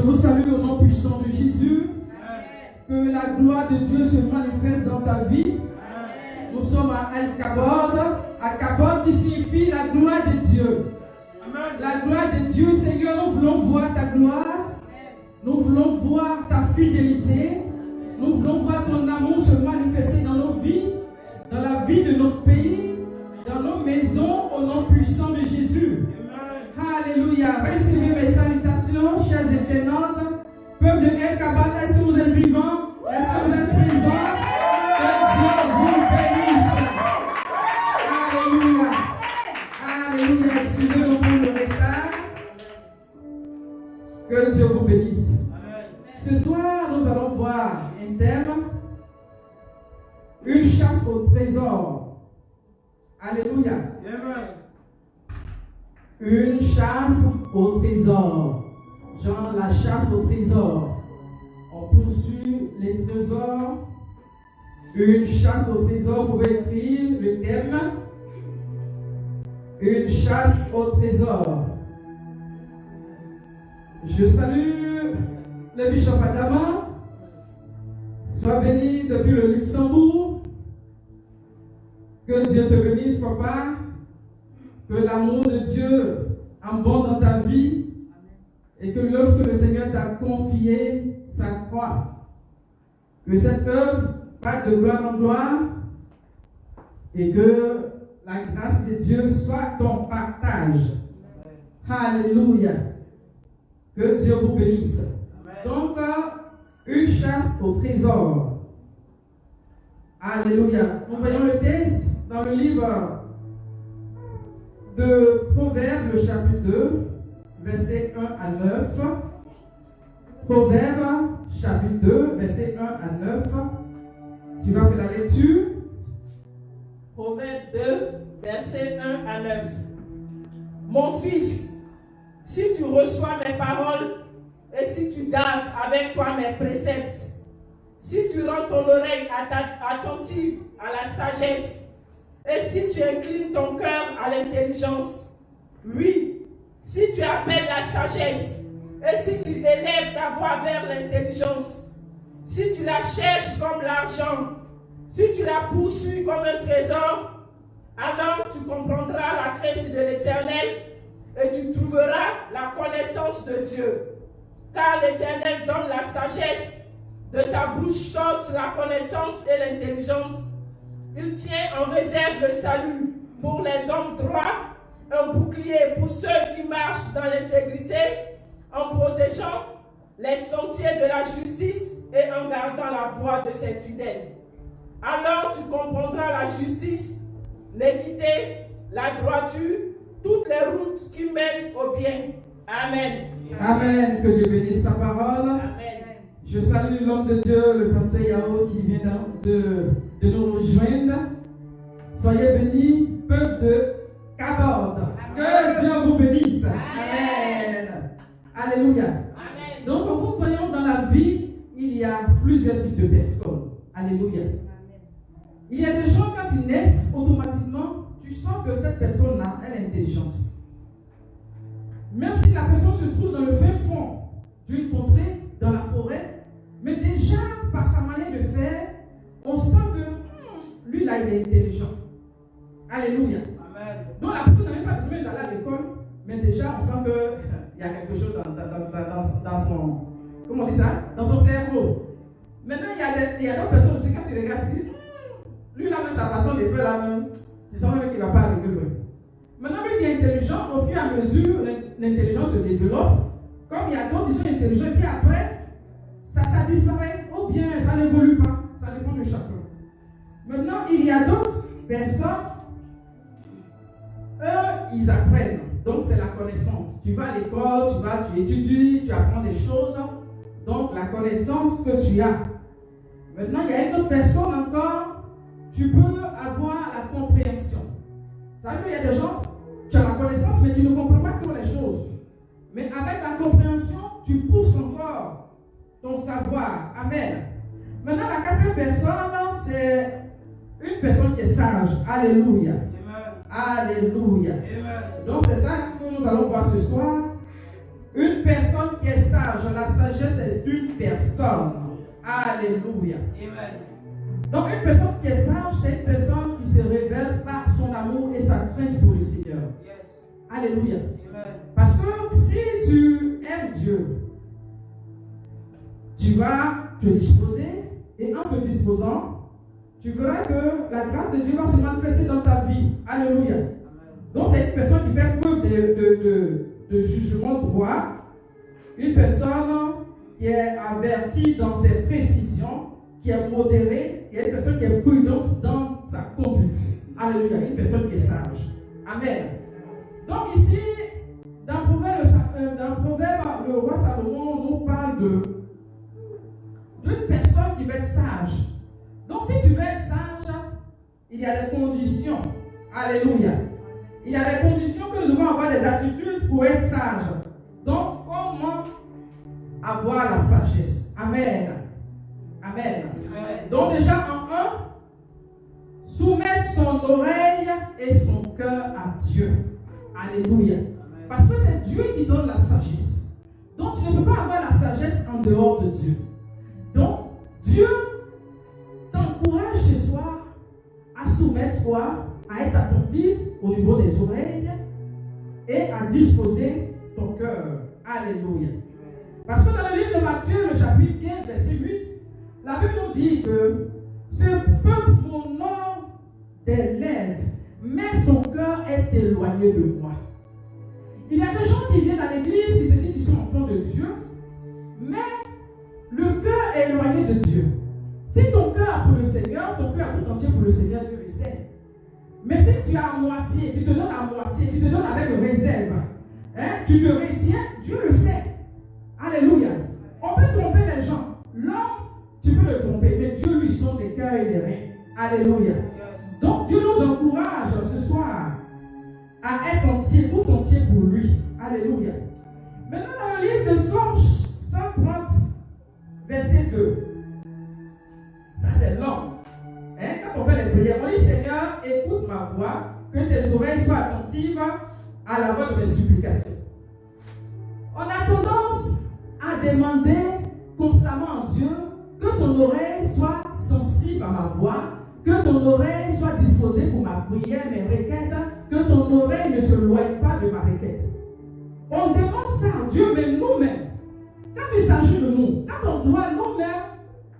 vous salue au nom puissant de Jésus. Que la gloire de Dieu se manifeste dans ta vie. Nous sommes à Al-Kabod qui signifie la gloire de Dieu. La gloire de Dieu, Seigneur, nous voulons voir ta gloire. Nous voulons voir ta fidélité. Nous voulons voir ton amour se manifester dans nos vies, dans la vie de notre pays, dans nos maisons, au nom puissant de Jésus. Alléluia. Recevez mes salutations, chers internautes. Peuple de El-Kabod, est-ce que vous êtes vivants? Est-ce que vous êtes présents? Que Dieu vous bénisse. Alléluia. Alléluia. Excusez-nous pour le retard. Que Dieu vous bénisse. Ce soir, nous allons voir un thème. Une chasse au trésor. Alléluia. Une chasse au trésor. Genre la chasse au trésor. On poursuit les trésors. Une chasse au trésor. Vous pouvez écrire le thème. Une chasse au trésor. Je salue le bishop Adama. Sois béni depuis le Luxembourg. Que Dieu te bénisse, papa. Que l'amour de Dieu abonde dans ta vie. Et que l'œuvre que le Seigneur t'a confiée s'accroisse. Que cette œuvre parte de gloire en gloire. Et que la grâce de Dieu soit ton partage. Alléluia. Que Dieu vous bénisse. Donc, une chasse au trésor. Alléluia. Nous voyons le texte dans le livre de Proverbes, le chapitre 2, versets 1 à 9. Proverbes, chapitre 2, versets 1 à 9. Tu vas faire la lecture. Proverbes 2, versets 1 à 9. Mon fils, si tu reçois mes paroles et si tu gardes avec toi mes préceptes, si tu rends ton oreille attentive à la sagesse et si tu inclines ton cœur à l'intelligence, oui, si tu appelles la sagesse et si tu élèves ta voix vers l'intelligence, si tu la cherches comme l'argent, si tu la poursuis comme un trésor, alors tu comprendras la crainte de l'Éternel et tu trouveras la connaissance de Dieu. Car l'Éternel donne la sagesse, de sa bouche sortent la connaissance et l'intelligence. Il tient en réserve le salut pour les hommes droits, un bouclier pour ceux qui marchent dans l'intégrité, en protégeant les sentiers de la justice et en gardant la voie de ses fidèles. Alors tu comprendras la justice, l'équité, la droiture, toutes les routes qui mènent au bien. Amen. Amen. Que Dieu bénisse sa parole. Amen. Je salue l'homme de Dieu, le pasteur Yao, qui vient de nous rejoindre. Soyez bénis, peuple de Kabod. Que Dieu vous bénisse. Amen. Alléluia. Amen. Donc, nous voyons dans la vie, il y a plusieurs types de personnes. Alléluia. Il y a des gens, quand ils naissent, automatiquement, tu sens que cette personne-là, elle est intelligente. Même si la personne se trouve dans le fin fond d'une contrée, dans la forêt, mais déjà, par sa manière de faire, on sent que lui, là, il est intelligent. Alléluia. Amen. Donc, la personne n'a même pas besoin d'aller à l'école, mais déjà, on sent qu'il y a quelque chose dans son... Comment on dit ça? Dans son cerveau. Maintenant, il y a d'autres personnes aussi, quand tu regardes, tu dis, lui, là, même sa façon de faire, là, même, tu sens même qu'il ne va pas arriver loin. Maintenant, lui qui est intelligent, au fur et à mesure, l'intelligence se développe. Comme il y a d'autres qui sont intelligents, puis après, ça disparaît, ou bien ça n'évolue pas. Ça dépend de chacun. Maintenant, il y a d'autres personnes, eux, ils apprennent. Donc, c'est la connaissance. Tu vas à l'école, tu étudies, tu apprends des choses. Donc, la connaissance que tu as. Maintenant, il y a une autre personne encore, tu peux avoir la compréhension. Ça veut dire qu'il y a des gens, tu as la connaissance, mais tu ne comprends pas toutes les choses. Mais avec la compréhension, tu pousses encore ton savoir. Amen. Maintenant, la quatrième personne, c'est une personne qui est sage. Alléluia. Amen. Alléluia. Amen. Donc, c'est ça que nous allons voir ce soir. Une personne qui est sage, la sagesse est une personne. Alléluia. Amen. Donc une personne qui est sage, c'est une personne qui se révèle par son amour et sa crainte pour le Seigneur. Yes. Alléluia. Amen. Parce que si tu aimes Dieu, tu vas te disposer et en te disposant, tu verras que la grâce de Dieu va se manifester dans ta vie. Alléluia. Amen. Donc c'est une personne qui fait preuve de jugement droit, une personne qui est avertie dans ses précisions, qui est modérée, qui est une personne qui est prudente dans sa conduite. Alléluia, une personne qui est sage. Amen. Donc ici, dans Proverbe, le roi Salomon nous parle d'une personne qui va être sage. Donc si tu veux être sage, il y a des conditions. Alléluia. Il y a des conditions que nous devons avoir des attitudes pour être sage. Donc comment avoir la sagesse? Amen. Amen. Amen. Donc déjà en 1, soumettre son oreille et son cœur à Dieu. Alléluia. Amen. Parce que c'est Dieu qui donne la sagesse. Donc tu ne peux pas avoir la sagesse en dehors de Dieu. Donc Dieu t'encourage ce soir à soumettre toi, à être attentif au niveau des oreilles et à disposer ton cœur. Alléluia. Parce que dans le livre de Matthieu, le chapitre 15, verset 8, la Bible nous dit que ce peuple m'honore des lèvres, mais son cœur est éloigné de moi. Il y a des gens qui viennent à l'église qui se disent qu'ils sont enfants de Dieu, mais le cœur est éloigné de Dieu. Si ton cœur est pour le Seigneur, ton cœur est tout entier pour le Seigneur, Dieu le sait. Mais si tu as à moitié, tu te donnes à moitié, tu te donnes avec réserve, tu te retiens, Dieu le sait. Alléluia. On peut tromper les gens. L'homme, tu peux le tromper, mais Dieu lui sonde les cœurs et les reins. Alléluia. Donc Dieu nous encourage ce soir à être entier, tout entier pour lui. Alléluia. Maintenant, dans le livre de Psaume 130, verset 2. Ça, c'est long. Quand on fait les prières, on dit Seigneur, écoute ma voix, que tes oreilles soient attentives à la voix de mes supplications. On a tendance à demander constamment à Dieu que ton oreille soit sensible à ma voix, que ton oreille soit disposée pour ma prière, mes requêtes, que ton oreille ne se loigne pas de ma requête. On demande ça à Dieu, mais nous-mêmes, quand il s'agit de nous, quand on doit nous-mêmes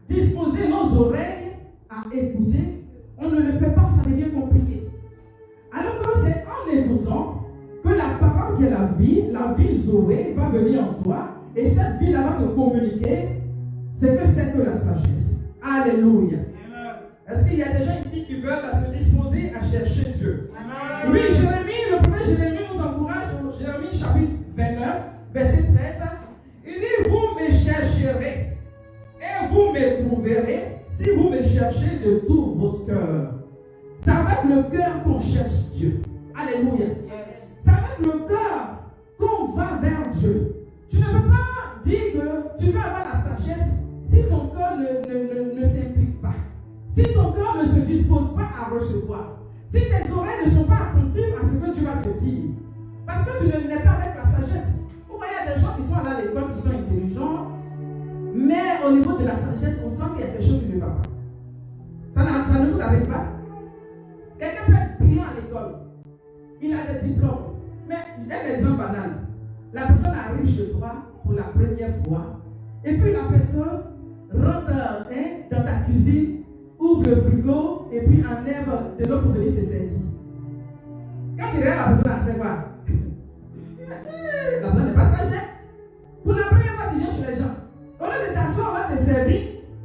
disposer nos oreilles à écouter, on ne le fait pas, ça devient compliqué. Alors que c'est en écoutant que la parole qui est la vie Zoé va venir en toi, et cette vie-là va te communiquer ce que c'est que la sagesse. Alléluia. Est-ce qu'il y a des gens ici qui veulent se disposer à chercher Dieu? Amen. Oui, Jérémie, le prophète Jérémie nous encourage au Jérémie chapitre 29, verset 13. Il dit, vous me chercherez et vous me trouverez si vous me cherchez de tout votre cœur. C'est avec le cœur qu'on cherche Dieu. Alléluia. C'est avec le cœur qu'on va vers Dieu. Tu ne peux pas dire que tu veux avoir la sagesse si ton cœur ne s'implique pas. Si ton cœur ne se dispose pas à recevoir. Si tes oreilles ne sont pas attentives à ce que Dieu va te dire. Parce que tu n'es pas avec la sagesse. Vous voyez, il y a des gens qui sont allés à l'école, qui sont intelligents, mais au niveau de la sagesse, on sent qu'il y a quelque chose qui ne va pas. Ça ne vous arrive pas? Quelqu'un peut être brillant à l'école. Il a des diplômes. Mais un exemple banal. La personne arrive chez toi pour la première fois. Et puis la personne rentre dans ta cuisine, ouvre le frigo et puis enlève de l'eau pour venir se servir. Quand tu regardes la personne, c'est quoi? La personne n'est pas sage. Pour la première fois, tu viens chez les gens. Au lieu de t'asseoir, on va te servir.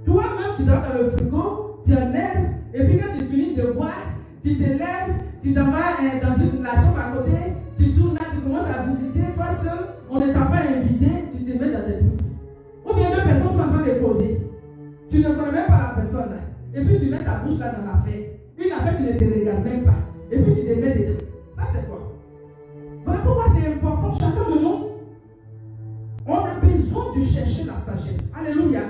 Toi-même, tu dors dans le frigo, tu enlèves. Et puis quand tu finis de boire, tu te lèves, tu t'en vas dans la chambre à côté, tu tournes là, tu commences à visiter. Toi seul, on ne t'a pas invité, tu te mets dans tes trucs. Ou bien deux personnes sont en train de causer. Tu ne connais même pas la personne là. Et puis tu mets ta bouche là dans l'affaire. Une affaire qui ne te regarde même pas. Et puis tu te mets dedans. Ça c'est quoi? Voilà pourquoi c'est important. Chacun de nous, on a besoin de chercher la sagesse. Alléluia.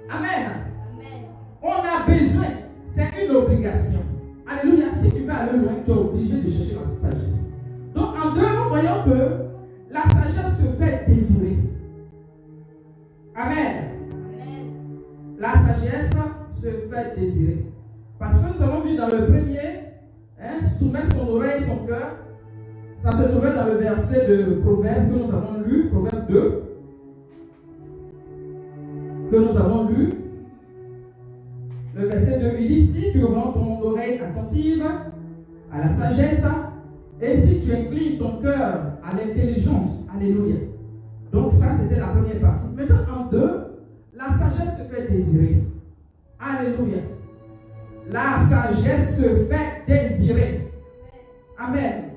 Amen. Amen. On a besoin. C'est une obligation. Alléluia. Si tu veux aller loin, tu es obligé de chercher la sagesse. Donc en deux, nous voyons que la sagesse se fait désirer. Amen. La sagesse se fait désirer. Parce que nous avons vu dans le premier, soumettre son oreille et son cœur. Ça se trouvait dans le verset de Proverbe que nous avons lu, Proverbe 2, que nous avons lu. Le verset 2, il dit, si tu rends ton oreille attentive à la sagesse, et si tu inclines ton cœur à l'intelligence, alléluia. Donc ça, c'était la première partie. Maintenant, en 2, la sagesse se fait désirer. Alléluia. La sagesse se fait désirer. Amen.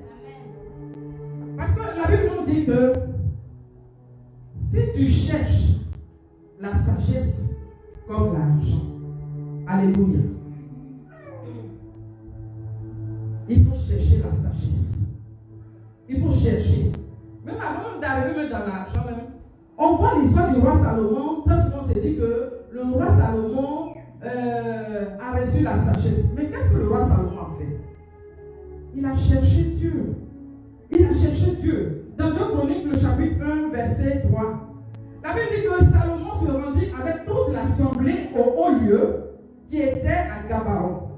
Parce que la Bible nous dit que si tu cherches la sagesse comme l'argent, alléluia, il faut chercher la sagesse. Il faut chercher. Même avant d'arriver dans l'argent, on voit l'histoire du roi Salomon. Très souvent, on s'est dit que le roi Salomon a reçu la sagesse. Mais qu'est-ce que le roi Salomon a fait? Il a cherché Dieu. Il a cherché Dieu. Dans 2 Chroniques, le chapitre 1, verset 3, la Bible dit que Salomon se rendit avec toute l'assemblée au haut lieu qui était à Gabaon.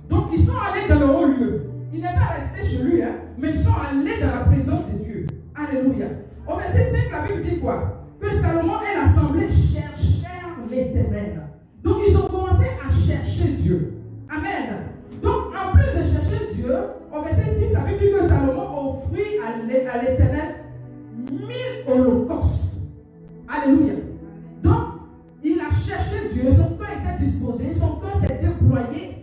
Donc, ils sont allés dans le haut lieu. Il n'est pas resté chez lui, mais ils sont allés dans la présence de Dieu. Alléluia. Au verset 5, la Bible dit quoi? Que Salomon et l'assemblée cherchèrent l'Éternel. Donc, ils ont commencé à chercher Dieu. Amen. Donc, en plus de chercher Dieu, au verset 6, la Bible dit que Salomon offrit à l'Éternel 1000 holocaustes. Alléluia. Donc, il a cherché Dieu, son cœur était disposé, son cœur s'est déployé.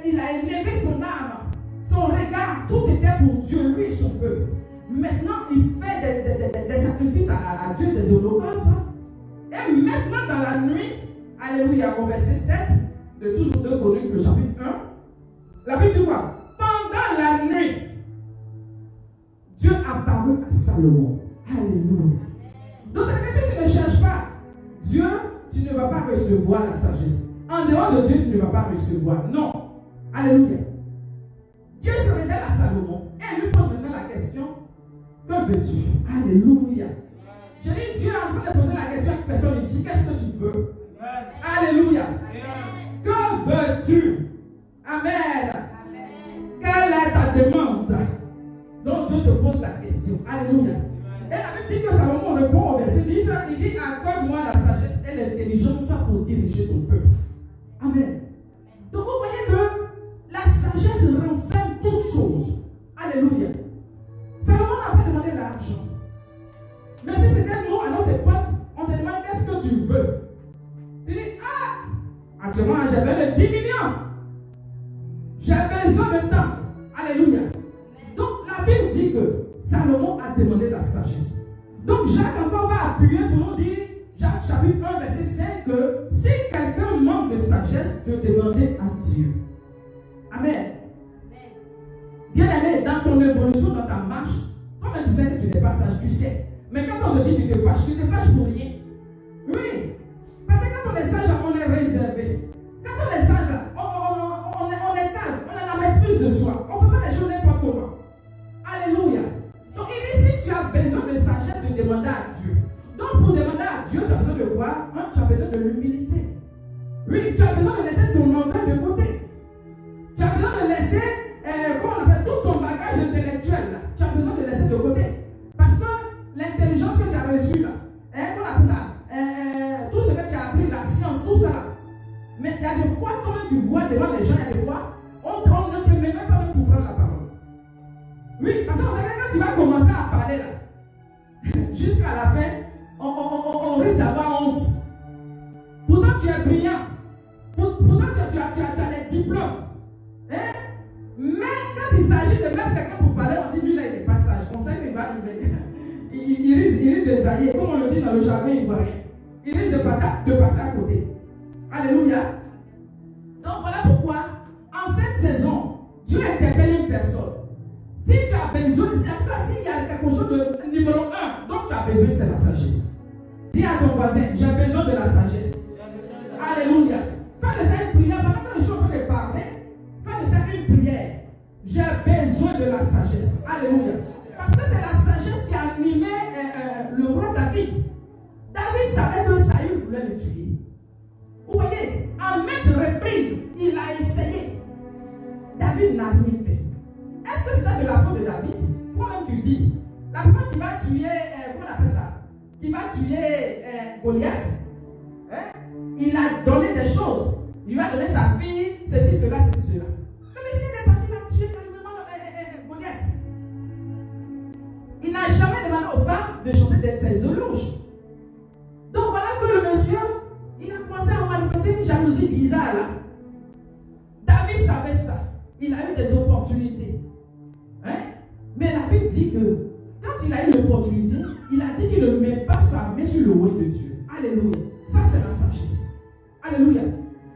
Il a élevé son âme, son regard, tout était pour Dieu, lui et son peuple. Maintenant, il fait des sacrifices à Dieu, des holocaustes. Et maintenant, dans la nuit, alléluia, au verset 7, de toujours 2 Chroniques, le chapitre 1, la Bible dit quoi? Pendant la nuit, Dieu apparut à Salomon. Alléluia. Donc, c'est que si tu ne cherches pas Dieu, tu ne vas pas recevoir la sagesse. En dehors de Dieu, tu ne vas pas recevoir. Non. Alléluia. Dieu se révèle à Salomon et lui pose maintenant la question: que veux-tu? Alléluia. Je dis, Dieu est en train de poser la question à une personne ici: qu'est-ce que tu veux? Alléluia. Que veux-tu? Amen. Quelle est ta demande? Donc Dieu te pose la question. Alléluia. Et la Bible dit que Salomon répond au verset 10, il dit: accorde-moi la sagesse et l'intelligence pour diriger ton peuple. Amen. Donc vous voyez que la sagesse renferme toutes choses. Alléluia. Salomon n'a pas demandé l'argent. Mais si c'était nous à notre époque, on te demande qu'est-ce que tu veux. Il dit: ah, actuellement j'avais le 10 millions. J'ai besoin de temps. Alléluia. Donc la Bible dit que Salomon a demandé la sagesse. Donc Jacques encore va appuyer pour nous dire, Jacques chapitre 1 verset 5, que si quelqu'un manque de sagesse, de demander à Dieu. Amen. Bien aimé, dans ton évolution, dans ta marche, toi-même tu sais que tu n'es pas sage, tu sais. Mais quand on te dit tu te fâches pour rien. Oui. Parce que quand on est sage, on est réservé. Quand on est sage, on est calme, on a la maîtrise de soi. On ne fait pas les choses n'importe comment. Alléluia. Donc il dit, si tu as besoin de sagesse, de demander à Dieu. Donc pour demander à Dieu, tu as besoin de quoi? Tu as besoin de l'humilité. Oui, tu as besoin de laisser ton orgueil de côté. Tu as besoin de laisser, comment on appelle, tout ton bagage intellectuel. Là. Tu as besoin de laisser de côté. Parce que l'intelligence que tu as reçue, là, comment on appelle ça, tout ce que tu as appris, la science, tout ça. Là. Mais il y a des fois, quand tu vois devant les gens, il y a des fois, on ne te met même pas pour prendre la parole. Oui, parce que vous savez, quand tu vas commencer à parler là, jusqu'à la fin, on risque d'avoir honte. Pourtant, tu es brillant. Pourtant, tu as les diplômes. Hein? Mais quand il s'agit de mettre quelqu'un pour parler, on dit lui là, il n'est pas sage. On sait qu'il risque de zailler, comme on le dit dans le jargon ivoirien. Il risque de passer à côté. Alléluia. Donc voilà pourquoi, en cette saison, Dieu interpelle une personne. Si tu as besoin, c'est toi, s'il y a quelque chose de numéro 1, donc tu as besoin, c'est la sagesse. Dis à ton voisin, j'ai besoin de la sagesse. Alléluia. Fais de ça une prière. Pendant que je suis en train de parler, fais de ça une prière. J'ai besoin de la sagesse. Alléluia. Parce que c'est la sagesse qui a animé le roi David. David savait que Saül voulait le tuer. Vous voyez, à maintes reprises, il a essayé. David n'a rien fait. Est-ce que c'était de la faute de David? Toi-même tu dis, la personne qui va tuer, comment on appelle ça? Qui va tuer Goliath, hein? Il a donné des choses. Il va donner sa fille, ceci, cela, ceci, cela. Le monsieur est parti, il va tuer carrément Goliath. Il n'a jamais demandé aux femmes de chanter ses éloges. Donc voilà que le monsieur, il a commencé à manifester une jalousie bizarre là. David savait ça. Il a eu des opportunités. Hein? Mais la Bible dit que quand il a eu l'opportunité, il a dit qu'il ne met pas sa main sur le roi de Dieu. Alléluia. Ça c'est la sagesse. Alléluia.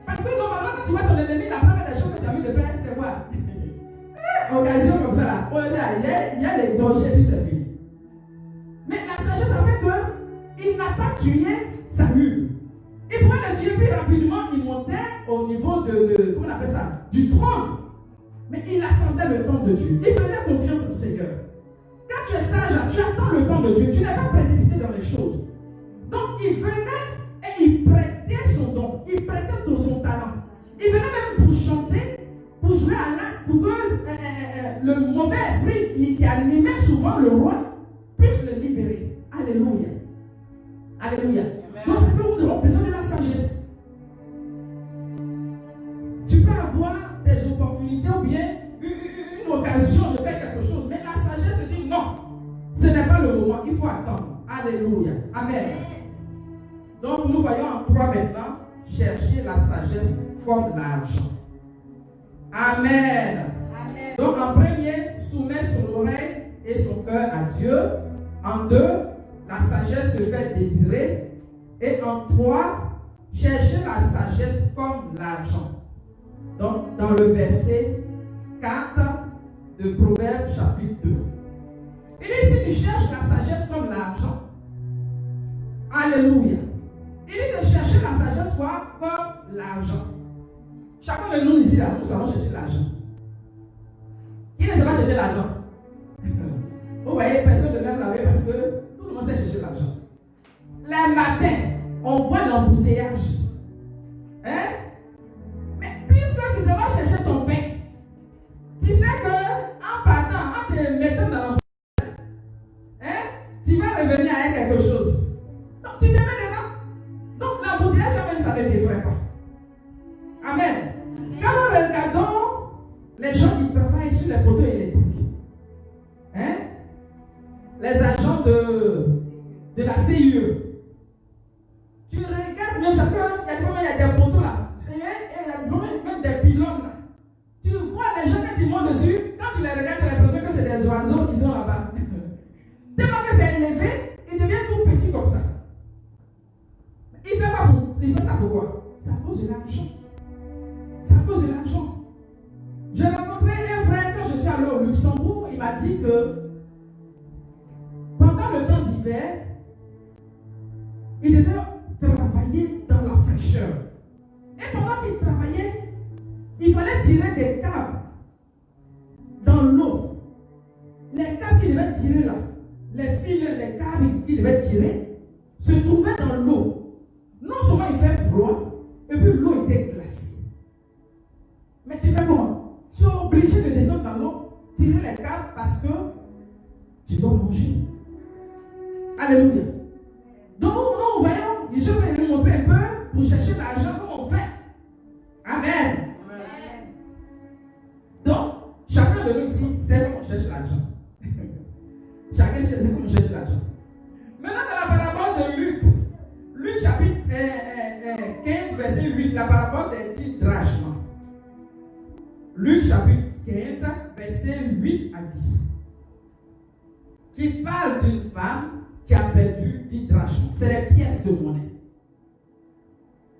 Parce que normalement quand tu vois ton ennemi, la première des choses que tu as envie de faire, c'est quoi? Occasion comme ça là. Il y a les dangers puis c'est fini. Mais la sagesse a fait qu'il n'a pas tué Saül. Il pouvait le tuer plus rapidement, il montait au niveau de comment on appelle ça? Du trône. Mais il attendait le temps de Dieu. Il faisait confiance au Seigneur. Quand tu es sage, tu attends le temps de Dieu. Tu n'es pas précipité dans les choses. Donc il venait et il prêtait son don. Il prêtait son talent. Il venait même pour chanter, pour jouer à l'acte, pour que le mauvais esprit qui animait souvent le roi puisse le libérer. Alléluia. Alléluia. Donc c'est que nous avons besoin de la sagesse. Tu peux avoir des opportunités ou bien une occasion de faire quelque chose, mais la sagesse te dit non, ce n'est pas le moment, il faut attendre. Alléluia. Amen. Donc nous voyons en 3 maintenant, chercher la sagesse comme l'argent. Amen. Amen. Donc en premier, soumettre son oreille et son cœur à Dieu. En 2, la sagesse se fait désirer. Et en 3, chercher la sagesse comme l'argent. Donc, dans le verset 4 de Proverbes chapitre 2. Il dit, si tu cherches la sagesse comme l'argent, alléluia. Il dit de chercher la sagesse quoi? Comme l'argent. Chacun de nous ici, là, nous savons chercher l'argent. Qui ne sait pas chercher l'argent? Vous voyez, personne ne lève la main parce que tout le monde sait chercher l'argent. Les matins, on voit l'embouteillage. Hein? Mais puisque tu devras chercher ton pain, tu sais qu'en partant, en te mettant dans l'embouteillage, hein, tu vas revenir avec quelque chose. Donc tu te mets dedans. Donc l'embouteillage, même ça ne t'effraie pas. Amen. Quand nous regardons les gens qui travaillent sur les poteaux électriques, hein, les agents de la CIE, tu regardes même ça, il y a des poteaux là, et il y a même des pylônes là. Tu vois les gens quand ils montent dessus, quand tu les regardes, tu as l'impression que c'est des oiseaux qui sont là-bas. Tellement que c'est élevé, ils deviennent tout petits comme ça. Il fait ça pourquoi? C'est à cause de l'argent. C'est à cause de l'argent. J'ai rencontré un frère quand je suis allé au Luxembourg, il m'a dit que pendant le temps d'hiver, il devait travailler dans la fraîcheur. Et pendant qu'il travaillait, il fallait tirer des câbles dans l'eau. Les câbles qu'il devait tirer là, les fils, les câbles qu'il devait tirer, se trouvaient dans l'eau. Non seulement il fait froid, et puis l'eau était glacée. Mais tu fais comment? Tu es obligé de descendre dans l'eau, tirer les câbles parce que tu dois manger. Alléluia. Donc nous voyons, je vais vous montrer un peu pour chercher l'argent comme on fait. Amen. Amen. Donc, chacun de nous ici sait comment on cherche l'argent. Chacun sait comment on cherche l'argent. Maintenant, dans la parabole de Luc, Luc chapitre 15, verset 8, la parabole des 10 drachmes. Luc chapitre 15, verset 8 à 10. Qui parle d'une femme qui a perdu 10 drachmes. C'est les pièces de monnaie.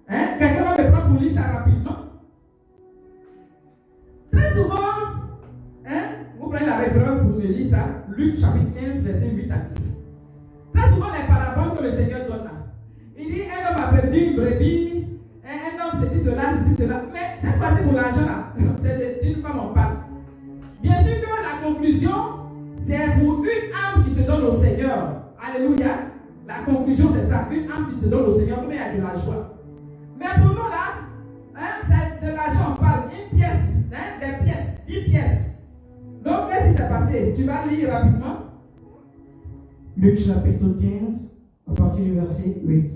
Hein? Quelqu'un va me prendre pour lire ça rapidement. Très souvent, hein, vous prenez la référence pour me lire ça. Luc chapitre 15, verset 8 à 10. Très souvent, les paraboles que le Seigneur donne là. Il dit, un homme a perdu une brebis, un homme ceci, cela. Mais cette fois-ci pour l'argent là, c'est d'une femme on parle. Bien sûr que la conclusion, c'est pour une Seigneur. Alléluia. La conclusion, c'est ça. Une âme qui te donne au Seigneur, mais il y a de la joie. Mais pour nous, là, c'est de l'argent, on parle. Une pièce, des pièces, 10 pièces. Donc, qu'est-ce qui s'est passé? Tu vas lire rapidement. Luc chapitre 15, à partir du verset 8.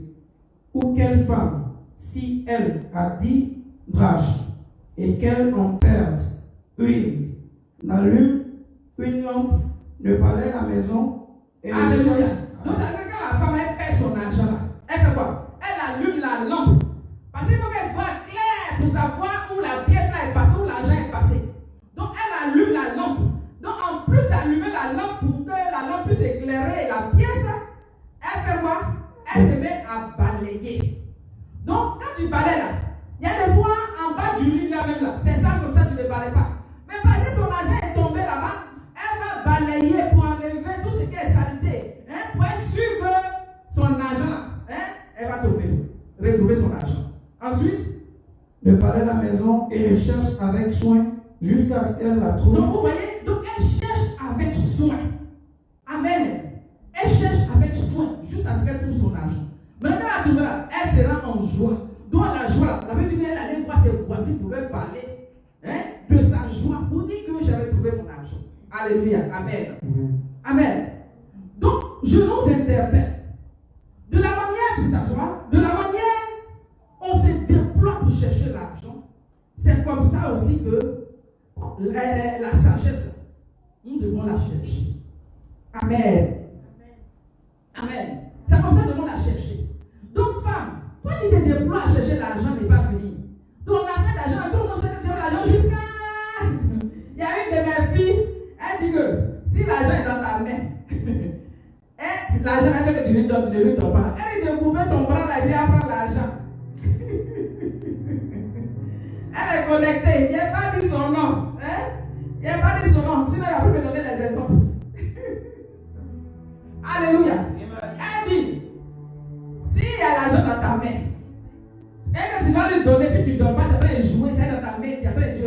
Ou quelle femme, si elle a 10 drachmes et qu'elle en perde une, n'allume une lampe, ne balaye la maison et ne Alléluia. cherche. Donc, ça veut dire que quand la femme, elle perd son argent, là, elle fait quoi? Elle allume la lampe. Parce qu'il faut qu'elle voit clair pour savoir où la pièce là est passée, où l'argent est passé. Donc, elle allume la lampe. Donc, en plus d'allumer la lampe pour que la lampe puisse éclairer la pièce, elle fait quoi? Elle se met à balayer. Donc, quand tu balayes là, il y a des fois en bas du lit là même là, c'est ça comme ça, tu ne balayes pas. Mais parce que son argent est tombé là-bas, elle va balayer pour enlever tout ce qui est saleté, pour être sûr que son argent là, elle va retrouver son argent. Ensuite, Ne balaye la maison et ne cherche avec soin jusqu'à ce qu'elle la trouve. donc vous voyez, donc elle cherche avec soin. Amen. Elle cherche avec soin jusqu'à ce qu'elle trouve son argent. Maintenant, à tout là, elle sera en joie. Donc la joie là, la veut dire qu'elle allait voir ses voisins pour leur parler de sa joie pour dire que j'avais trouvé mon argent. Alléluia. Amen. Amen. Donc, je nous interpelle. De la manière, tu t'assois, de la manière, on se déploie pour chercher l'argent. C'est comme ça aussi que la sagesse, nous devons la chercher. Amen. Amen. C'est comme ça que nous devons la chercher. Donc, femme, toi qui te déploies à chercher l'argent n'est pas fini. Donc, on a fait l'argent, tout le monde sait que tu as l'argent jusqu'à. Il y a une de mes filles, elle dit que si l'argent est dans ta main, si l'argent est que tu lui donnes, tu ne lui donnes pas. Elle dit de couper ton bras là et puis prendre l'argent. Elle est connectée, il n'y a pas dit son nom. Il n'y a pas dit son nom, sinon il a pu me donner les exemples. Alléluia. Elle dit, s'il y a l'argent dans ta main, et que tu vas lui donner, puis tu ne donnes pas, tu vas jouer, c'est dans ta main, tu vas jouer,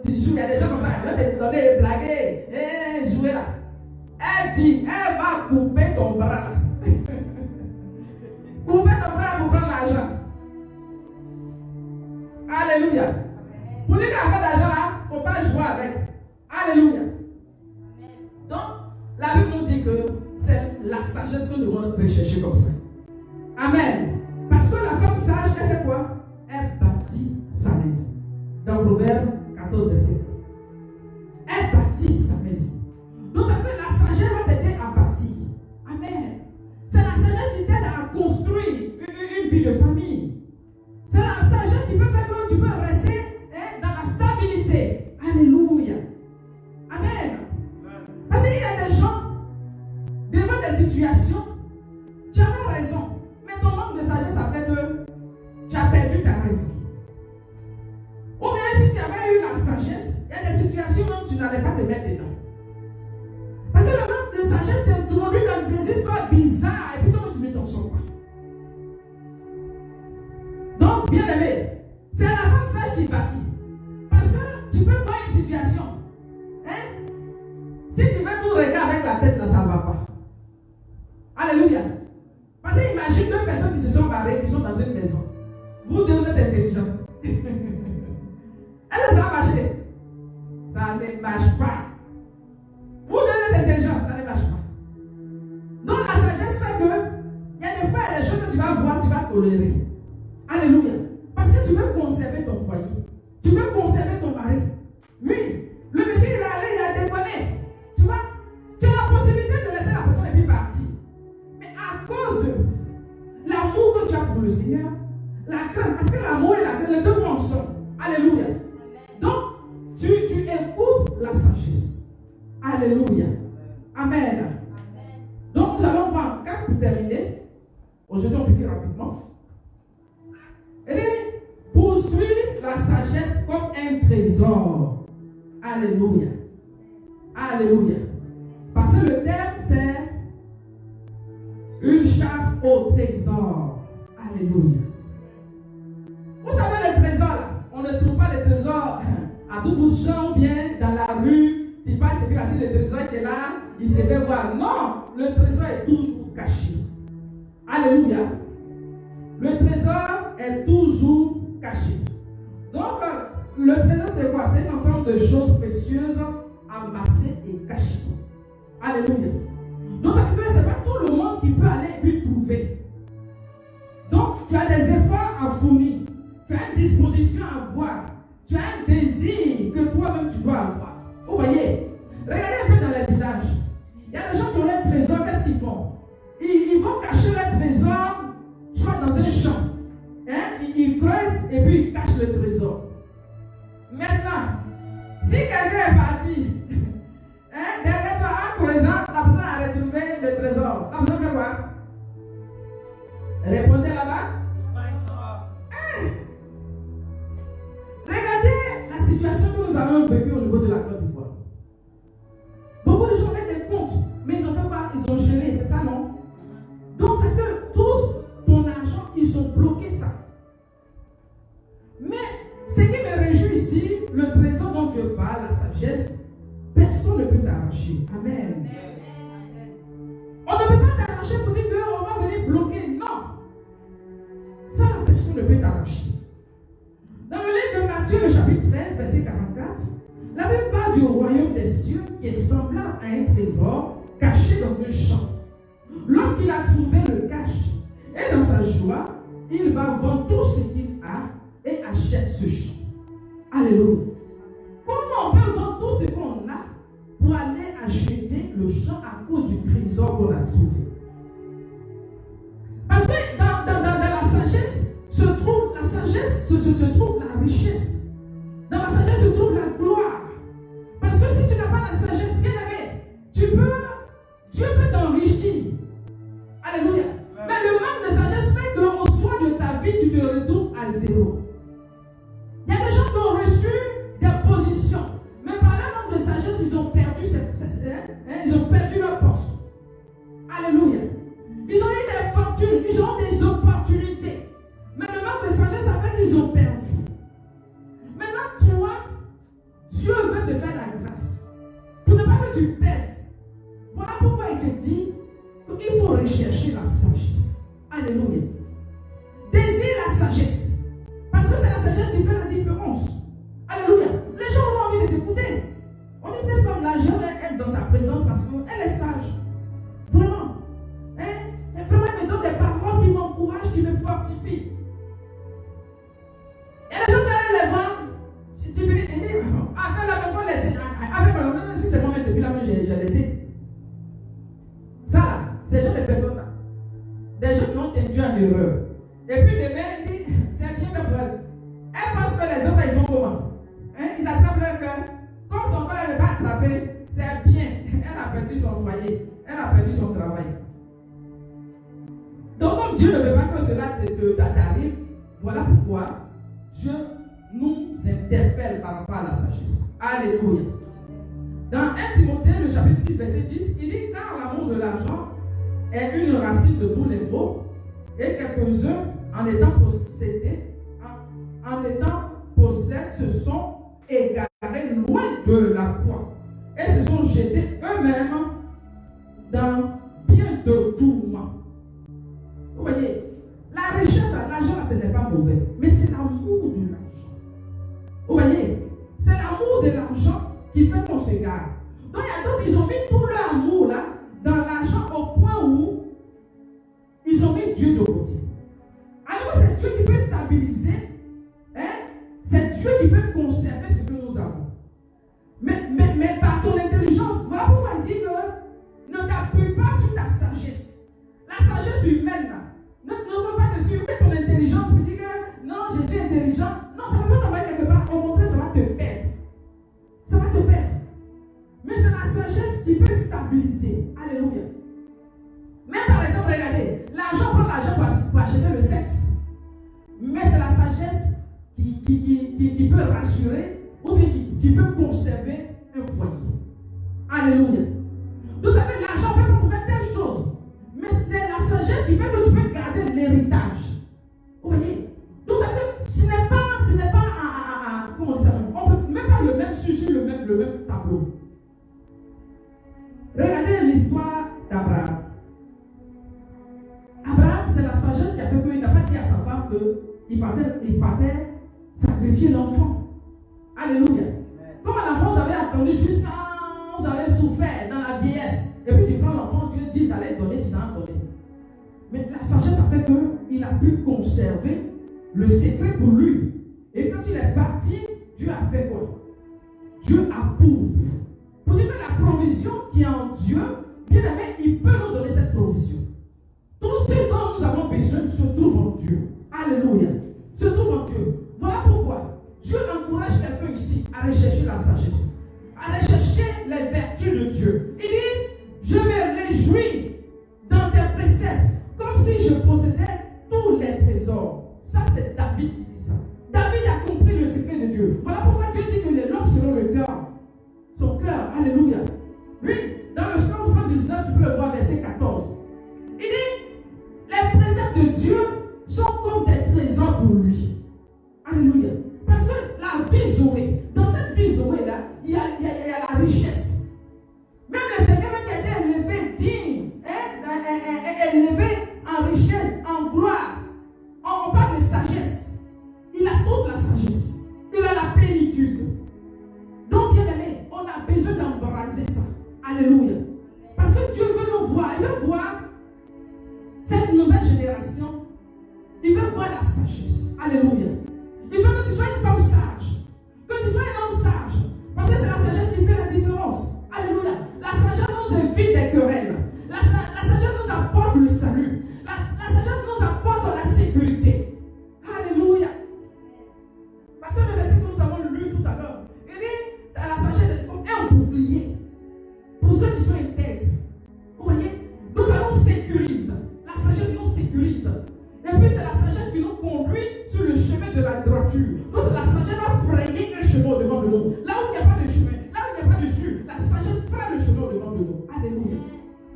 tu joues, il y a des gens comme ça, ils vont te donner, blaguer, jouer là. Elle dit, elle va couper ton bras. Couper ton bras pour prendre l'argent. Alléluia. Pour lui qui a fait d'argent là, il ne faut pas jouer avec. Alléluia. Donc, la Bible nous dit que c'est la sagesse que nous devons rechercher comme ça. Amen. Parce que la femme sage, elle fait quoi? Elle bâtit sa maison. Dans Proverbe 14, verset 1. Elle bâtit sa maison. Donc, ça fait la sagesse va t'aider à bâtir. Amen. C'est la sagesse qui t'aide à construire une vie de famille. C'est la sagesse qui peut faire que tu peux rester dans la stabilité. Alléluia. Amen. Parce qu'il y a des gens, devant des situations, tu avais raison. Mais ton manque de sagesse a fait que tu as perdu ta raison. Ou bien si tu avais eu la sagesse, il y a des situations où tu n'allais pas te mettre dedans. Parce que le manque de sagesse t'introduit dans des histoires bizarres et puis toi tu ne t'en sors pas. Donc, bien aimé, c'est la femme sage qui bâtit. Parce que tu peux voir une situation. Si tu veux tout regarder avec la tête, là, ça ne va pas. Alléluia. Parce que imagine deux personnes qui se sont barrées, qui sont dans une maison. Vous deux, vous êtes intelligents. Est-ce que ça va marcher? Ça ne marche pas. Vous deux êtes intelligents, ça ne marche pas. Donc la sagesse fait que il y a des fois des choses que tu vas voir, tu vas tolérer. Alléluia. Parce que tu veux conserver ton foyer. Tu veux conserver ton mari. Oui. Le monsieur, il est allé, il a déconné. Tu vois, tu as la possibilité de laisser la personne et puis partir. Mais à cause de l'amour que tu as pour le Seigneur, la crainte, parce que l'amour et la crainte, les deux vont ensemble. Alléluia. Donc, tu écoutes la sagesse. Alléluia. Amen. Donc, nous allons voir 4 pour terminer. Aujourd'hui, on finit rapidement. Et poursuivre la sagesse comme un trésor. Alléluia. Alléluia. Parce que le terme, c'est une chasse au trésor. Alléluia. Vous savez, les trésors là, on ne trouve pas les trésors à tout bout de champ ou bien dans la rue. Tu passe et puis voici le trésor qui est là, il se fait voir. Non, le trésor est toujours caché. Alléluia. Le trésor est toujours caché. Donc, le trésor c'est quoi? C'est un ensemble de choses précieuses amassées et cachées. Alléluia. Donc, ça veut dire que ce n'est pas tout le monde qui peut aller et puis trouver. Donc, tu as des efforts à fournir. Tu as une disposition à avoir. Tu as un désir que toi-même tu dois avoir. Vous voyez? Regardez un peu dans les villages. Il y a des gens qui ont les trésors, qu'est-ce qu'ils font? Ils vont cacher les trésors, soit dans un champ. Hein? Ils creusent et puis ils cachent le trésor. Maintenant, si quelqu'un est parti, hein, derrière toi en creusant, la personne a retrouvé le trésor. La personne fait quoi? Répondez là-bas. Hein? Regardez la situation que nous avons vécue au niveau de la Côte d'Ivoire. Beaucoup de gens mettent des comptes, mais ils ont fait quoi? Ils ont gelé, c'est ça non? Donc c'est que tous ton argent, ils ont bloqué ça. Mais ce qui me réjouit ici, le trésor dont Dieu parle, la sagesse, personne ne peut t'arracher. Amen. On ne peut pas t'arracher pour dire qu'on va venir bloquer. Non. Ça, personne ne peut t'arracher. Dans le livre de Matthieu, le chapitre 13, verset 44, la Bible parle du royaume des cieux qui est semblable à un trésor caché dans un champ. L'homme qui l'a trouvé le cache. Et dans sa joie, il va vendre tout ce qu'il a et achète ce champ. Alléluia. Comment on peut vendre tout ce qu'on a pour aller acheter le champ à cause du trésor qu'on a trouvé? Parce que dans la sagesse se trouve la sagesse, se trouve la richesse. Dans la sagesse se trouve la gloire. Parce que si tu n'as pas la sagesse, bien aimé, Dieu peut t'enrichir. Alléluia. Mais le manque de sagesse fait qu'au soir de ta vie, tu te retrouves à zéro. Il y a des gens qui ont reçu des positions, mais par le manque de sagesse, ils ont perdu leur poste. Alléluia. Ils ont eu des fortunes, ils ont des opportunités. Mais le manque de sagesse a fait qu'ils ont perdu. Maintenant, toi, Dieu veut te faire la grâce. Pour ne pas que tu perdes. Voilà pourquoi il te dit qu'il faut rechercher la sagesse. Alléluia. Désire la sagesse. Parce que c'est la sagesse qui fait la différence. Alléluia. Les gens ont envie de t'écouter. On dit cette femme-là, j'aime elle dans sa présence parce qu'elle est sage. Vraiment. Hein? Et vraiment, elle me donne des paroles qui m'encouragent, qui me fortifient. Et les gens qui allaient les voir, tu veux dire, après la même fois, si c'est moi-même depuis là, j'ai laissé. Ça là, c'est genre de personnes là. Des gens qui ont induit en erreur. Et puis demain, ils disent, c'est bien fait pour elle. Elle pense que les autres, ils font comment? Hein? Ils attrapent leur cœur. Comme son corps n'avait pas attrapé, c'est bien. Elle a perdu son foyer. Elle a perdu son travail. Donc comme Dieu ne veut pas que cela t'arrive, voilà pourquoi Dieu nous interpelle par rapport à la sagesse. Alléluia. Dans 1 Timothée, le chapitre 6, verset 10, il dit, car l'amour de l'argent est une racine de tous les maux, et quelques-uns, en étant possèdés, se sont égarés loin de la foi, et se sont jetés eux-mêmes dans bien de tourments. Vous voyez, la richesse, l'argent, ce n'est pas mauvais, mais c'est l'amour de l'argent. Vous voyez, c'est l'amour de l'argent qui fait qu'on se gare. Donc il y a d'autres qui ont mis tout leur amour là dans l'argent au point où ils ont mis Dieu de côté. Alors c'est Dieu qui peut stabiliser, hein? C'est Dieu qui peut conserver ce que nous avons. Mais par ton intelligence, voilà pourquoi il dit que ne t'appuie pas sur ta sagesse. La sagesse humaine là. Ne peut pas te suivre ton intelligence pour dire que non, je suis intelligent. Non, ça ne va pas t'envoyer quelque part. Au contraire, ça va te perdre. Ça va te perdre. Mais c'est la sagesse qui peut stabiliser. Alléluia. Même par exemple, regardez, l'argent prend l'argent pour acheter le sexe. Mais c'est la sagesse qui peut rassurer ou qui peut conserver un foyer. Alléluia. Vous savez, l'argent peut pas faire telle chose. Mais c'est la sagesse qui fait que tu peux garder l'héritage. Vous voyez? Donc, ce n'est pas comment on dit ça? On ne peut même pas le mettre sur le même tableau. Abraham. Abraham, c'est la sagesse qui a fait qu'il n'a pas dit à sa femme qu'il partait sacrifier l'enfant. Alléluia. Comme à l'enfant, vous avez attendu jusqu'à vous avez souffert dans la vieillesse. Et puis tu prends l'enfant, Dieu dit d'aller donner, tu t'en donné. Mais la sagesse a fait qu'il a pu conserver le secret pour lui. Et quand il est parti, Dieu a fait quoi? Dieu approuve. Pour dire que la provision qui est en Dieu, bien aimé, il peut nous donner cette provision. Tout ce dont nous avons besoin se trouve en Dieu. Alléluia. Se trouve en Dieu. Voilà pourquoi Dieu encourage quelqu'un ici à rechercher la sagesse, à rechercher les vertus de Dieu. Il dit, je me réjouis dans tes préceptes, comme si je possédais tous les trésors. Ça, c'est David qui dit ça. David a compris le secret de Dieu. Voilà pourquoi Dieu dit que les l'homme selon le cœur. Son cœur, alléluia. Oui, dans le Psaume 119, tu peux le voir, verset 14. Il dit, les préceptes de Dieu sont comme des trésors pour lui. Alléluia. Parce que la vie Zoé, dans cette vie Zoé-là, il y a la richesse. Même le Seigneur qui a été élevé digne, élevé en richesse, en gloire. On parle de sagesse. Il a toute la sagesse. Il a la plénitude. Donc, bien aimé, on a besoin d'embrasser ça. Alléluia. Parce que Dieu veut nous voir. Il veut voir cette nouvelle génération. Il veut voir la sagesse. Alléluia. Il veut que tu sois une femme sage. Que tu sois un homme sage. Parce que c'est la sagesse qui fait la différence. Alléluia. La sagesse nous évite des querelles. La sagesse nous apporte le salut. La sagesse nous apporte la sécurité. Alléluia. Parce que le verset que nous avons lu tout à l'heure, il dit la sagesse est comme un bouclier. Pour ceux qui sont intègres. Vous voyez, nous allons sécuriser. La sagesse nous sécurise. Et puis c'est la sagesse qui nous conduit sur le chemin de la droiture. Donc la sagesse va frayer un chemin devant de nous. Là où il n'y a pas de chemin, là où il n'y a pas de suite, la sagesse fera le chemin devant de nous. Alléluia.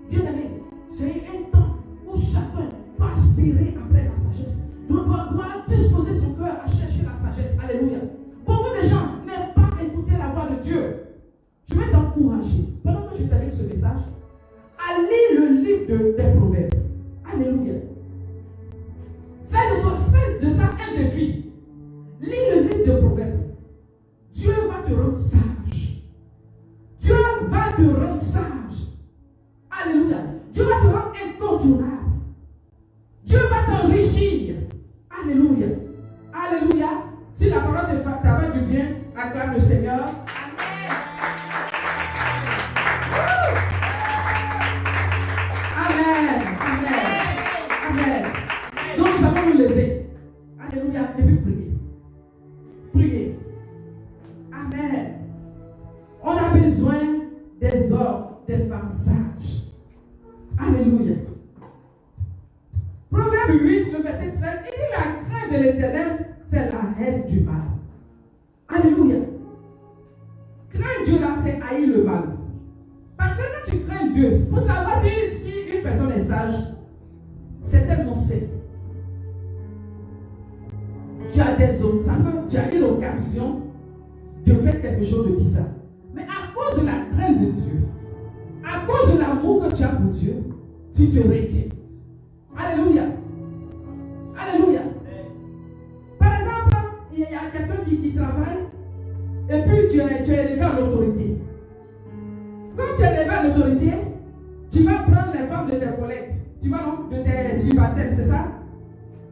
Bien aimé, c'est un temps où chacun doit aspirer après la sagesse. Doit disposer son cœur à chercher la sagesse. Alléluia. Beaucoup de gens n'aiment pas écouter la voix de Dieu. Je vais t'encourager, pendant que je termine ce message, à lire le livre des Proverbes. Alléluia. Fais de ça un défi. Lis le livre de Proverbes. Dieu va te rendre sage. Dieu va te rendre sage. Alléluia. Dieu va te rendre incontournable. Dieu va t'enrichir. Alléluia. Alléluia. Si la parole de ta fait du bien, acclame le Seigneur. Amen. Amen. Amen. Donc nous allons nous lever. Alléluia. Et puis prier. Prier. Amen. On a besoin des hommes, des femmes sages. Alléluia. Proverbe 8, le verset 13, il dit la crainte de l'Éternel, c'est la haine du mal. Alléluia. Craindre Dieu là, c'est haïr le mal. Parce que quand tu crains Dieu, pour savoir si une personne est sage, c'est tellement simple. Tu as des hommes, ça peut, tu as une occasion de faire quelque chose de bizarre. Mais à cause de la crainte de Dieu, à cause de l'amour que tu as pour Dieu, tu te retiens. Alléluia. Alléluia. Par exemple, il y a quelqu'un qui travaille et puis tu es élevé à l'autorité. Quand tu es élevé à l'autorité, tu vas prendre les femmes de tes collègues, tu vas donc de tes subalternes, c'est ça?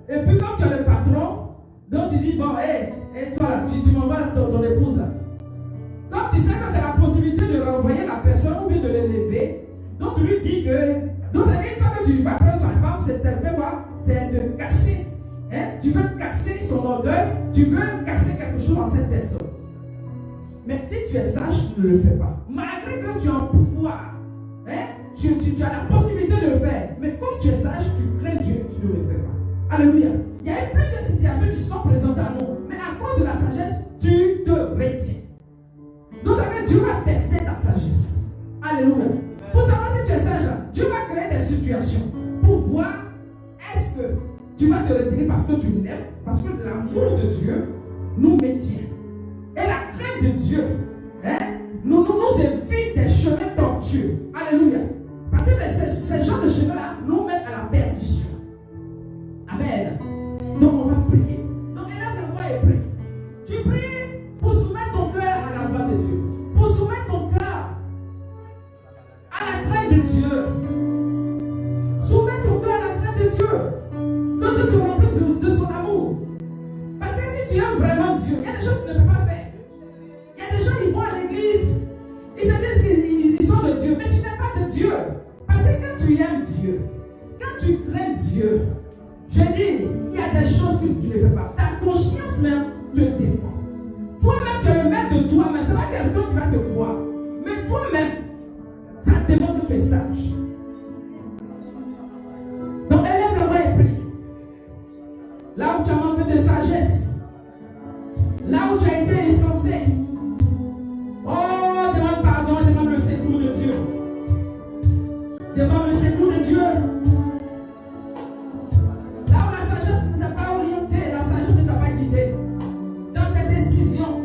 Et puis quand tu es le patron, donc tu dis, bon, et toi là, tu m'envoies ton épouse là. Quand tu sais que tu as la possibilité de renvoyer la personne ou bien de l'élever, donc tu lui dis que, donc c'est une fois que tu vas prendre sa femme, c'est quoi? C'est de casser. Hein? Tu veux casser son orgueil, tu veux casser quelque chose en cette personne. Mais si tu es sage, tu ne le fais pas. Malgré que tu as un pouvoir, hein? tu as la possibilité de le faire. Mais comme tu es sage, tu crains Dieu, tu ne le fais pas. Alléluia. Il y a eu plusieurs situations qui sont présentes à nous. Mais à cause de la sagesse, tu te retiens. Donc ça veut dire que Dieu va tester ta sagesse. Alléluia. Pour savoir si tu es sage, Dieu va créer des situations pour voir est-ce que tu vas te retirer parce que tu l'aimes, parce que l'amour de Dieu nous maintient. Et la crainte de Dieu nous évite des chemins tortueux. Alléluia. Parce que ces tu aimes vraiment Dieu, il y a des choses que tu ne peux pas faire. Il y a des gens qui vont à l'église, ils se disent qu'ils sont de Dieu, mais tu n'es pas de Dieu. Parce que quand tu aimes Dieu, quand tu crains Dieu, je dis, il y a des choses que tu ne fais pas. Ta conscience même te défend. Toi-même, tu es le maître de toi-même. Ce n'est pas quelqu'un qui va te voir. Mais toi-même, ça demande que tu es sage. Donc, élève la voix et prie. Là où tu as manqué de sagesse, là où tu as été insensé, oh, demande pardon, demande le secours de Dieu. Demande le secours de Dieu. Là où la sagesse ne t'a pas orienté, la sagesse ne t'a pas guidé. Dans tes décisions,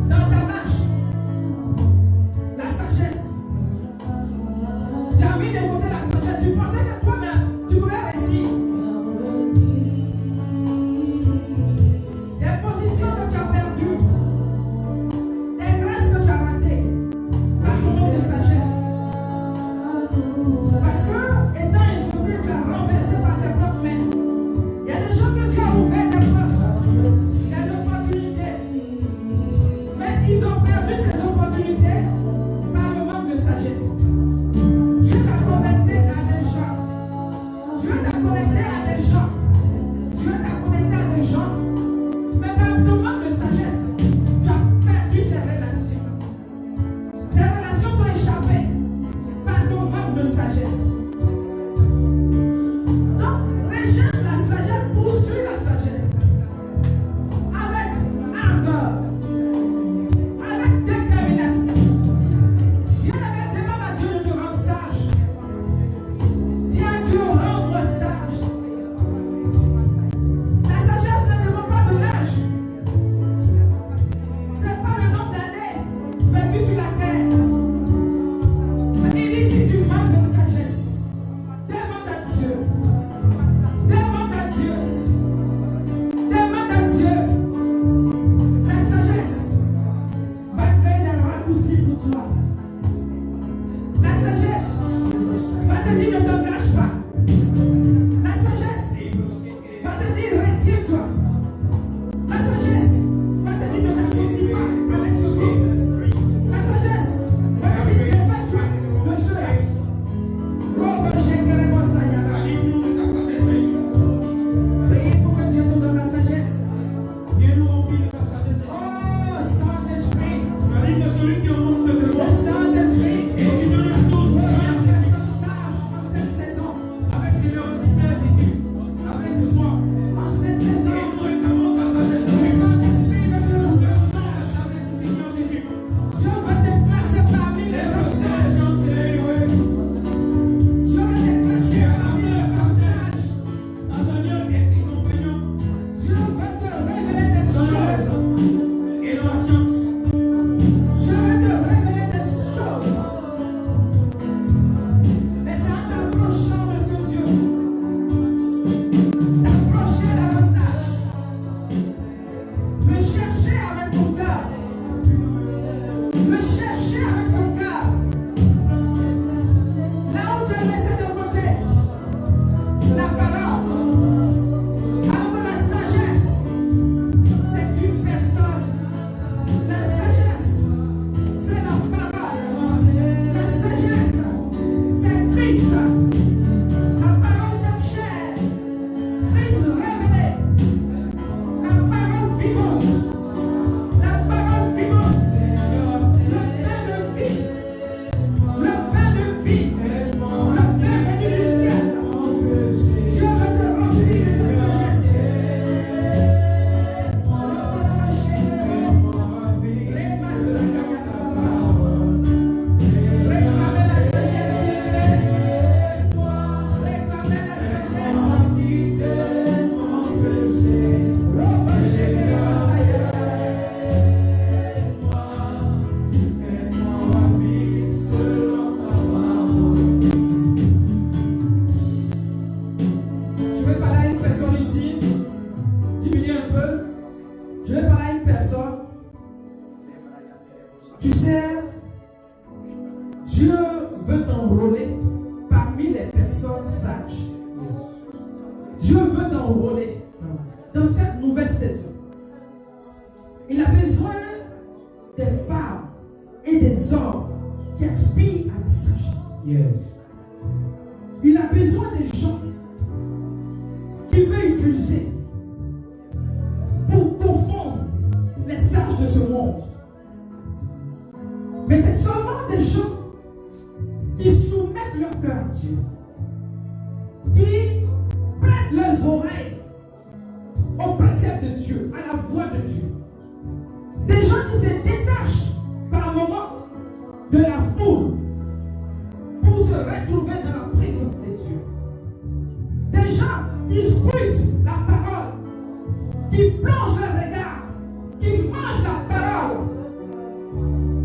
dans ta marche, la sagesse. Tu as mis de côté la sagesse. Tu pensais que toi-même, tu pouvais réussir. Des positions que tu as perdues, des grâces que tu as ratées, par ton manque de sagesse. Parce que, étant insensé, tu as renversé par tes propres mains. Il y a des gens que tu as ouvert des portes, des opportunités. Mais ils ont perdu ces opportunités par le manque de sagesse. Dieu t'a connecté à des gens. Dieu t'a connecté à des gens. Dieu t'a connecté à des gens. Mais par le manque de sagesse, tu as perdu ces relations. Ces relations t'ont échappé par ton manque de sagesse. Donc, recherche la sagesse, poursuis la sagesse. Avec ardeur, avec détermination. Dieu demande à Dieu de te rendre sage. Dis à Dieu, rendre sage. La sagesse ne demande pas de l'âge. Ce n'est pas le nombre d'années vécues sur la terre. Mais il dit, si tu manques de sagesse, demande à Dieu. Demande à Dieu. Demande à Dieu. La sagesse va créer des raccourcis pour toi. La sagesse va te dire ne t'engage pas. La sagesse va te dire retire-toi. La sagesse va te dire ne t'associe pas avec ce monde. La sagesse va te dire défais-toi de cela. Priez pour que Dieu te donne la sagesse. Oh, Saint-Esprit. Le Saint-Esprit. Sage en cette saison. En cette saison. Le Saint-Esprit veut te rendre sage. Dieu veut te placer parmi les hommes sages. Dieu veut te placer parmi les hommes sages. Dieu veut te révéler des choses. Dieu veut te révéler des choses. Mais c'est en t'approchant de ce Dieu. T'approcher davantage. Le chercher avec ton cœur. Le chercher avec ton cœur. Là où tu as laissé de côté la parole. Alors que la sagesse, c'est une personne. La sagesse, c'est la parole. La sagesse, c'est Christ. La parole faite chair. Christ révélé. La parole vivante. La parole vivante. Le pain de vie. Le pain de vie. Le pain venu du ciel. Dieu va te remplir de sa sagesse. Réclamez la sagesse, bien-aimés. Réclamez la Je vais parler à une personne ici. Diminuez un peu. Je vais parler à une personne. Tu sais, Dieu veut t'enrôler parmi les personnes sages. Dieu veut t'enrôler dans cette nouvelle saison. Il a besoin des femmes et des hommes qui aspirent à la sagesse. Yes. Il a besoin des gens qui veulent utiliser pour confondre les sages de ce monde. Mais c'est seulement des gens qui soumettent leur cœur à Dieu, qui prêtent leurs oreilles au précepte de Dieu, à la voix de Dieu. Des gens qui se détachent par moment de la foule pour se retrouver dans la présence de Dieu. Des gens qui scrutent la parole, qui plongent le regard, qui mangent la parole.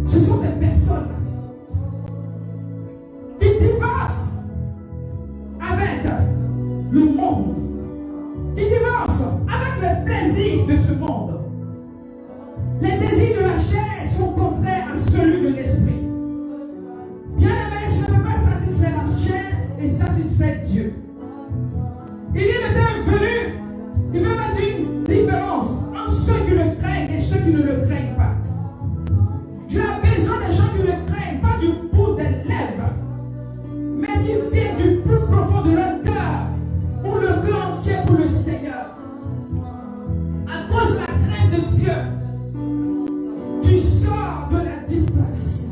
Ce sont ces personnes-là qui divorcent avec le monde, qui divorcent avec les plaisirs de ce monde. Les désirs de la chair sont contraires à celui de l'esprit. Bien-aimé, tu ne peux pas satisfaire la chair et satisfaire Dieu. Il est venu, il veut mettre une différence entre ceux qui le craignent et ceux qui ne le craignent pas. Tu as besoin des gens qui le craignent, pas du bout des lèvres, mais qui viennent du plus profond de leur cœur, pour le cœur entier pour le Seigneur. À cause de la crainte de Dieu, tu sors de la distraction.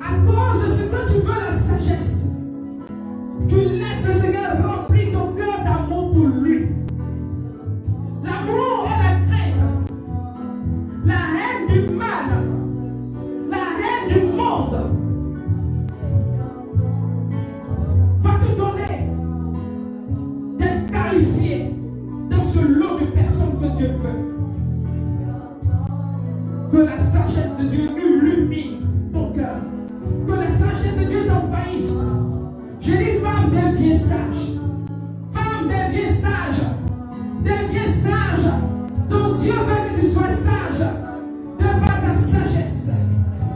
À cause de ce que tu veux, la sagesse, tu laisses le Seigneur remplir ton cœur d'amour pour lui. L'amour et la crainte, la haine du mal, la haine du monde va te donner d'être qualifié dans ce lot de personnes que Dieu veut. Que la sagesse de Dieu illumine ton cœur. Que la sagesse de Dieu t'envahisse. Je dis, femme, deviens sage. Femme, deviens sage. Deviens sage. Ton Dieu veut que tu sois sage. De par ta sagesse.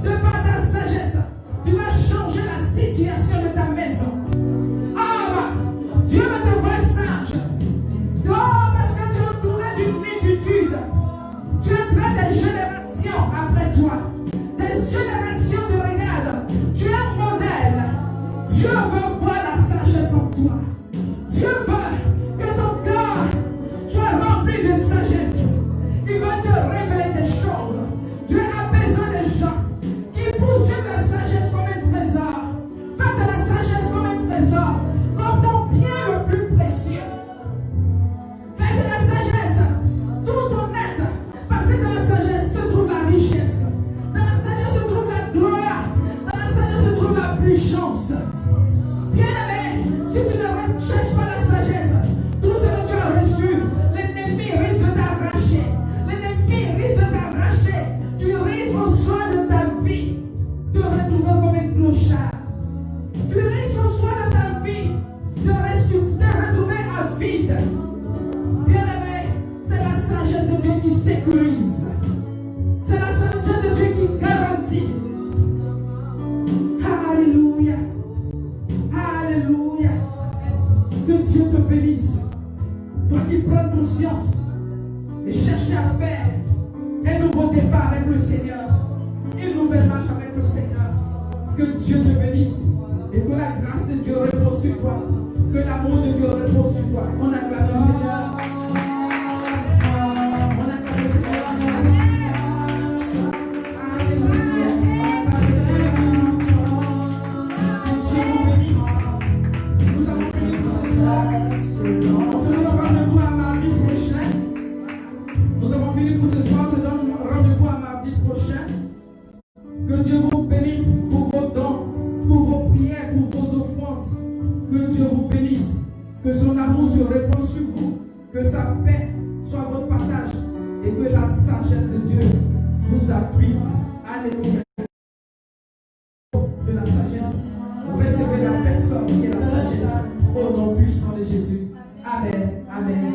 De par ta sagesse. Tu vas changer la situation de ta maison. Dieu veut te voir sage. Non, parce que tu es entouré d'une multitude. Tu es entré des générations après toi. Des générations te regardent. Tu es un modèle. Dieu veut voir la sagesse en toi. Dieu veut que ton cœur soit rempli de sagesse. Il veut te révéler des choses. Dieu a besoin des gens qui poursuivent la sagesse comme un trésor. Fais de la sagesse comme un trésor, comme ton bien le plus précieux. Fais de la sagesse tout honnête, parce que dans la sagesse se trouve la richesse. Dans la sagesse se trouve la gloire. Dans la sagesse se trouve la puissance. Bien-aimé, si tu ne recherches pas la sagesse, tout ce que tu as reçu, l'ennemi risque de t'arracher. L'ennemi risque de t'arracher. Tu risques au soir de ta vie de te retrouver comme un clochard. Tu risques au soir de ta vie de te retrouver à vide. Bien-aimé, c'est la sagesse de Dieu qui sécurise. C'est la sagesse de Dieu qui garantit. Alléluia. Alléluia. Que Dieu te bénisse. Toi qui prends conscience et cherches à faire un nouveau départ avec le Seigneur, une nouvelle marche avec le Seigneur. Que Dieu te bénisse et que la grâce de Dieu repose sur toi. Que l'amour de Dieu repose sur toi. On acclame le Seigneur. On acclame le Seigneur. Alléluia. On acclame le Seigneur. Que Dieu vous bénisse. Nous avons fini pour ce soir. On se donne rendez-vous à mardi prochain. Nous avons fini pour ce soir. On se donne rendez-vous à mardi prochain. Que Dieu vous bénisse pour vos dons, pour vos prières, pour vos offrandes. Que Dieu vous bénisse. Que son amour se répande sur vous. Que sa paix soit votre partage. Et que la sagesse de Dieu vous habite. Alléluia. De la sagesse. Recevez la personne qui est la sagesse. Au nom puissant de Jésus. Amen. Amen.